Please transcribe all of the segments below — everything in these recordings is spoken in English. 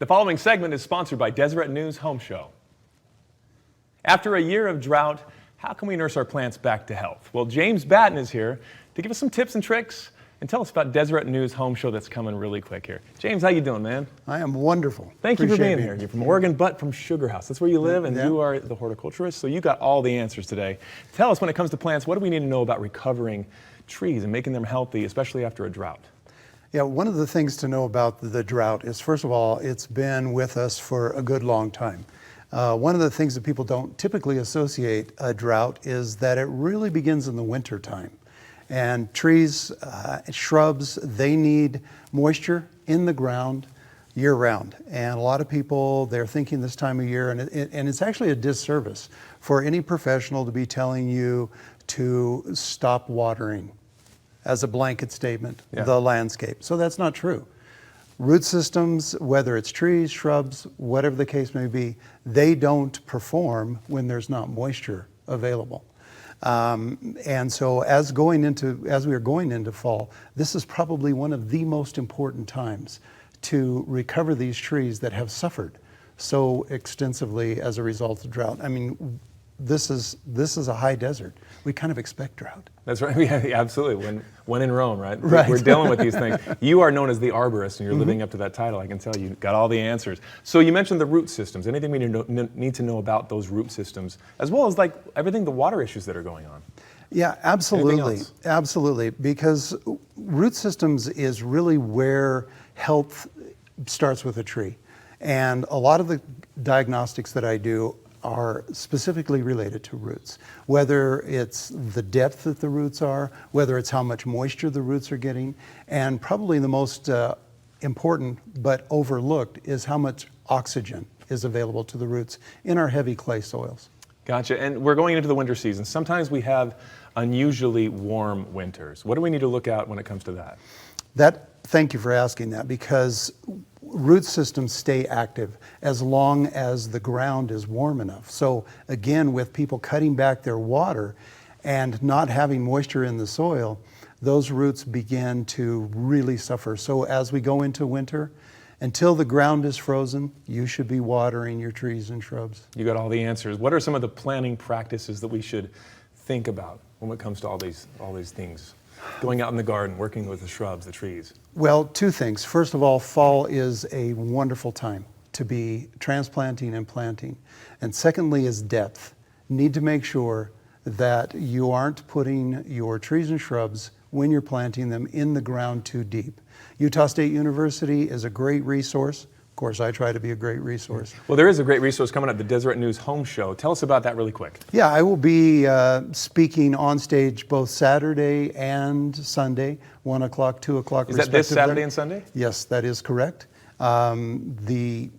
The following segment is sponsored by Deseret News Home Show. After a year of drought, how can we nurse our plants back to health? Well, James Batton is here to give us some tips and tricks and tell us about Deseret News Home Show that's coming really quick here. James, how you doing, man? I am wonderful. Thank you for being here. You're from Oregon, but from Sugar House. That's where you live, and you are the horticulturist, so you got all the answers today. Tell us, when it comes to plants, what do we need to know about recovering trees and making them healthy, especially after a drought? Yeah, one of the things to know about the drought is, first of all, it's been with us for a good long time. One of the things that people don't typically associate a drought is that it really begins in the winter time. And trees, shrubs, they need moisture in the ground year round. And a lot of people, they're thinking this time of year, and it's actually a disservice for any professional to be telling you to stop watering as a blanket statement, the landscape. So that's not true. Root systems, whether it's trees, shrubs, whatever the case may be, they don't perform when there's not moisture available. And so as we are going into fall, this is probably one of the most important times to recover these trees that have suffered so extensively as a result of drought. I mean, this is a high desert. We kind of expect drought. That's right. Yeah, absolutely. When in Rome, right? We're dealing with these things. You are known as the arborist, and you're living up to that title. I can tell you got all the answers. So you mentioned the root systems. Anything we need to know about those root systems, as well as like everything, the water issues that are going on? Yeah, absolutely. Absolutely. Because root systems is really where health starts with a tree. And a lot of the diagnostics that I do are specifically related to roots, whether it's the depth that the roots are, whether it's how much moisture the roots are getting, and probably the most important but overlooked is how much oxygen is available to the roots in our heavy clay soils. Gotcha. And we're going into the winter season. Sometimes we have unusually warm winters. What do we need to look at when it comes to that? Thank you for asking that, because root systems stay active as long as the ground is warm enough. So again, with people cutting back their water and not having moisture in the soil, those roots begin to really suffer. So as we go into winter, until the ground is frozen, you should be watering your trees and shrubs. You got all the answers. What are some of the planting practices that we should think about when it comes to all these things? Going out in the garden, working with the shrubs, the trees? Well, two things. First of all, fall is a wonderful time to be transplanting and planting. And secondly is depth. Need to make sure that you aren't putting your trees and shrubs, when you're planting them, in the ground too deep. Utah State University is a great resource. Of course, I try to be a great resource. Well, there is a great resource coming up, the Deseret News Home Show. Tell us about that really quick. Yeah, I will be speaking on stage both Saturday and Sunday, 1 o'clock, 2 o'clock respectively. Is that this Saturday and Sunday? Yes, that is correct. The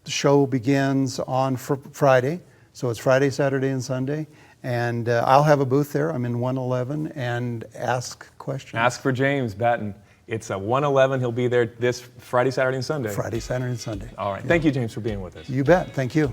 show begins on Friday, so it's Friday, Saturday, and Sunday. And I'll have a booth there. I'm in 111, and ask questions. Ask for James Batton. It's a 111. He'll be there this Friday, Saturday, and Sunday. Friday, Saturday, and Sunday. All right. Thank you, James, for being with us. You bet. Thank you.